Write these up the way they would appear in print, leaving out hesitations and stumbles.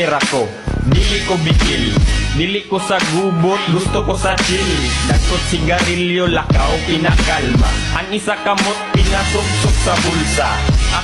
Pera ko, dili ko bikil, dili ko sa gubot, gusto ko sa chill. Dagkot sigarilyo, lakaw, pinakalma. Ang isa kamot, pinasuksok sa bulsa.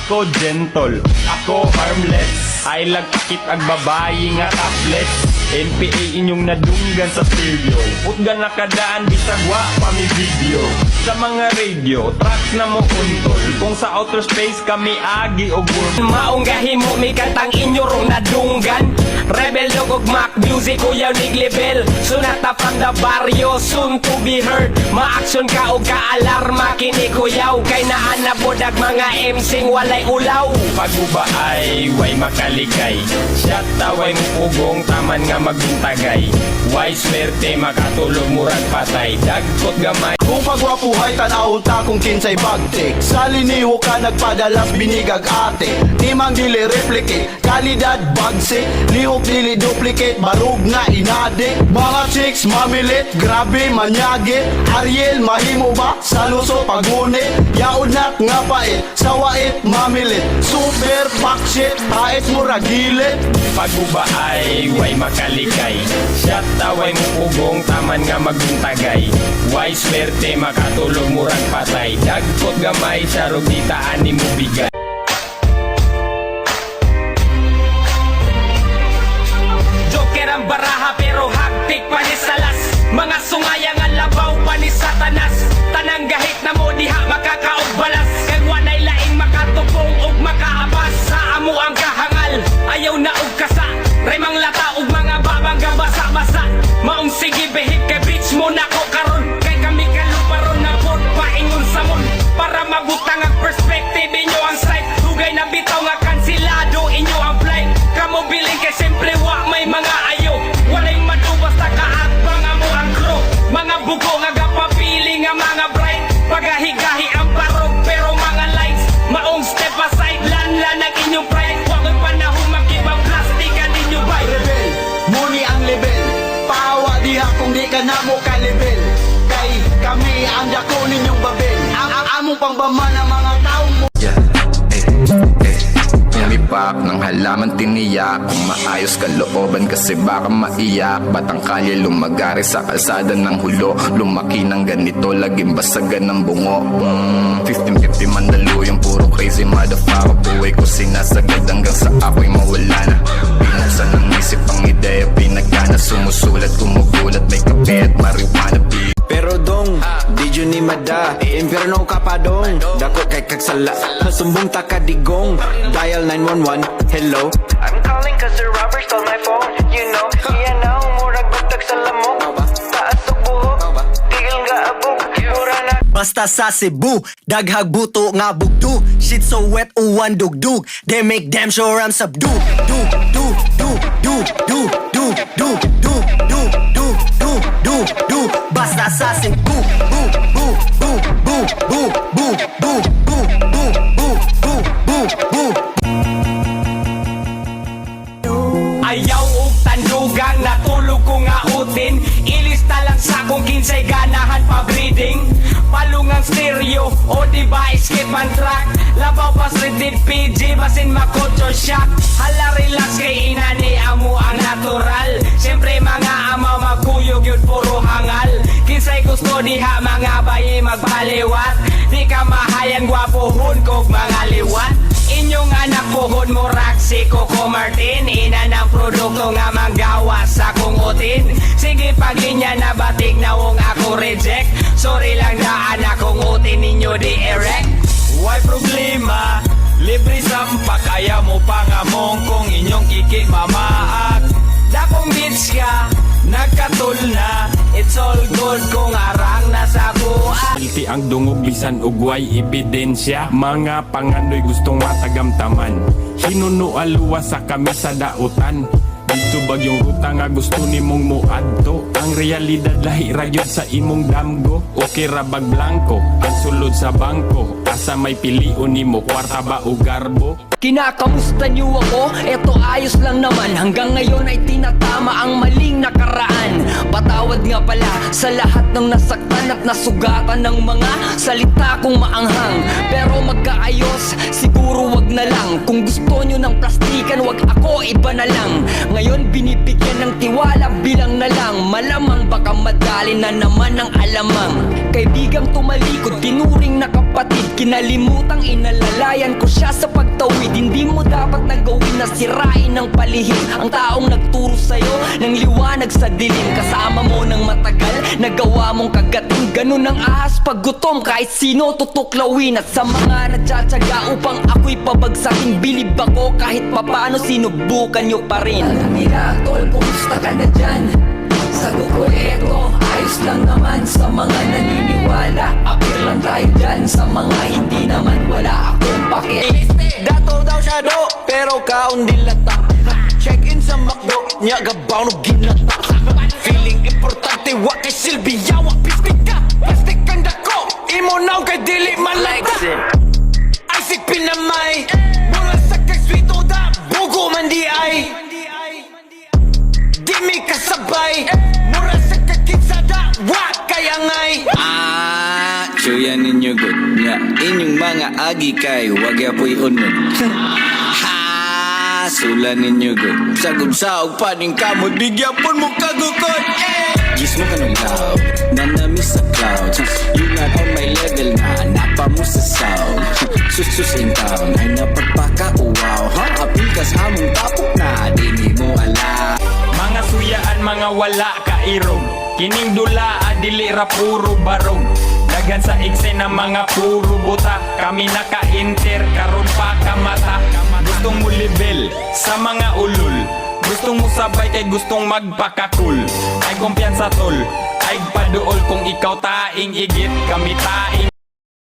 Ako gentle, ako harmless. Ay lagkit ang babayi nga topless. NPA inyong nadunggan sa stereo. Utgan na kadaan, bisagwa pa mi video. Sa mga radio, tracks na mo untol. Kung sa outer space kami agi o gurto. Maunggahi mo may kantang inyorong nadunggan. Rebel dog og Mac music kuyaw nig level. Sunata from the barrio, soon to be heard. Ma-action ka o ka-alarma kini kuyaw. Kay naan na bodag mga MCing walay ulaw. Paguba ay way makaligay. Siya taway mo pugong taman nga magbintagay. Way swerte makatulog murag patay. Dagkot gamay. Kung pagwapuhay tanawon ta kung kinsay bagtik. Sa liniho ka nagpadalas binigag ate. Timang dili replicate, kalidad bagsik. Lihok dili duplicate, barug nga inadik. Mga chicks mamilit, grabe manyagit. Ariel mahimo ba sa luso pagunit? Yaunat nga pait, sa wait mamilit. Super backshit, pait mura gilit. Paguba ay way makaligay. Siya taway mo pugong taman nga magbintagay. Way swerte makatulog murag patay. Dagkot gamay sa rugitaan ni mo bigay. Joker ang baraha pero hagtik pa ni salas. Mga sungaya nga labaw pa ni satanas. Tanang gahit na mo diha makakaog balas. Kay wanay laing makatubong ug makaabas. Sa amo ang kahangal, ayaw na og kasa. Remang lata ug mga babang gabasa-basa. Maong sige behib kay bitch mo na ko karon. Kay kami kaluparon na pod paingon sa mon. Para mabutang ang perspective inyo ang sight. Hugay na bitaw nga kansilado inyo ang flight. Kamo biling kay simple wa may mga ayo. Walay madubas na kaatbang amo ang crew. Mga buko nga gapapili nga mga bright. Pagahigahi ang barog pero mga lights. Maong step aside lanlan ang inyong pride. Huwag ang panahon makibang plastic ang inyo bite. Rebel, muni ang level. Pawa diha kung di ka na mo ka-level. Kay kami ang dako ninyong babel. Ang among pangbaman ang mga taong mo. Pumipak ng halaman tiniyak. Kung maayos kalooban kasi baka maiyak. Batang kalye lumagari sa kalsada ng hulo. Lumaki ng ganito, laging basagan ng bungo. 1550 Mandaluyong, puro crazy motherfucker. Buhay ko sinasagad hanggang sa ako'y mawala na. Pinalsan ng isip ang ideya, pinagkana. Sumusulat, kumugulat, may kape at marijuana. Pero dong, di yun ni Mada. Inferno ka pa dong, dako kay kagsala. Masumbong ta ka digong, dial 911, hello. I'm calling cause the robber stole my phone. You know, iya na umurag butag sa lamok. Taas og buhok, tigil nga abog. Mura na. Basta sa Cebu, daghag buto nga bugdo. Shit so wet, uwan dugdug. They make damn sure I'm subdued. Do, do, do, do, do, do, do, do, do, do, do, do, do. Basta sa Cebu, bu, bu, bu, bu, bu, bu, bu, bu, bu, bu, bu, bu, bu. Ayaw og tandugang natulog ko nga utin. Ilista lang sa kung kinsay ganahan pa breeding. Palungang stereo o diba skip and track. Labaw pas rated PG basin ma-culture shock. Hala relax kay inani amo ang natural. Siyempre mga amaw magkuyog yun puro hangal. Kinsay gusto diha mga bayi magbaliwat. Di ka mahayan gwapohon kog mga liwat. Inyong anak pohon mo raksi Coco Martin. Ina ng produkto nga manggawa sa kong utin. Sige paglinya na batik na wong ako reject. Sorry lang na anak kong utin ninyo di erect. Why problema? Libre sampak, kaya mo pangamong kung inyong kikimamaak. Dakong bitch ka, nagkatul na. It's all good kung arang nasa buwan. Ilti ang dungog bisan ugway ebidensya. Mga panganoy gustong matagamtaman. Hinuno aluwa sa kami sa dautan. Dito bagyong ruta nga gusto ni mong muadto. Ang realidad lahi ragyod sa imong damgo. Okay ra bag blanco, ang sulod sa bangko. Asa may piliun nimo, kwarta ba o garbo? Kinakamusta niyo ako? Eto ayos lang naman. Hanggang ngayon ay tinatama ang maling nakaraan. Patawad nga pala sa lahat ng nasaktan at nasugatan ng mga salita kong maanghang. Pero magkaayos, siguro wag na lang. Kung gusto nyo ng plastikan, wag ako, iba na lang. Ngayon binibigyan ng tiwala, bilang na lang. Malamang baka madali na naman ang alamang. Kaibigang tumalikod, tinuring na kapatid. Kinalimutang inalalayan ko siya sa pagtawid. Hindi mo dapat nagawin na sirain ng palihim ang taong nagturo sa'yo ng liwanag sa dilim. Kasama mo ng matagal, nagawa mong kagating. Ganun ang ahas pag gutom, kahit sino tutuklawin. At sa mga natsatsaga upang ako'y pabagsakin, bilib ako kahit papano, sinubukan nyo pa rin. Alam nila, tol, kumusta ka na dyan? Sagot ko eto, ayos lang naman. Sa mga naniniwala, apir lang tayo dyan. Sa mga hindi naman, wala akong pake. Dato daw siya do, pero kaon dilata. Check-in sa McDo, niya gabaw no ginata. Feeling importante, wa kay Silvia, wa biskwit ka. Plastic kang dako, imo naw kay dili malata. Ay si pinamay, mula sa kay sweet o da, bugo man di ay. Di mi kasabay, mura sa kay kinsada, wa kayangay. Suya ninyo good nga inyong mga agi kay wag apoy unod. Ha, sula ninyo good sagub saog paning kamo digyapon mo kagukod. Gis mo kanong loud, nanamis sa clouds. You not on my level na, napa mo sa sound. Sus in town, ay napagpaka, wow. Ha, apil ka sa among tapok na, di mo ala. Mga suyaan, mga wala kairog. Kining dula, adili ra puro barog. Dagan sa eksena mga puro buta. Kami naka-inter, karon pa kamata. Gustong mo level sa mga ulul. Gustong mo sabay kay gustong magpakakul. Ay kumpiyansa tol, ay paduol kung ikaw taing igit. Kami taing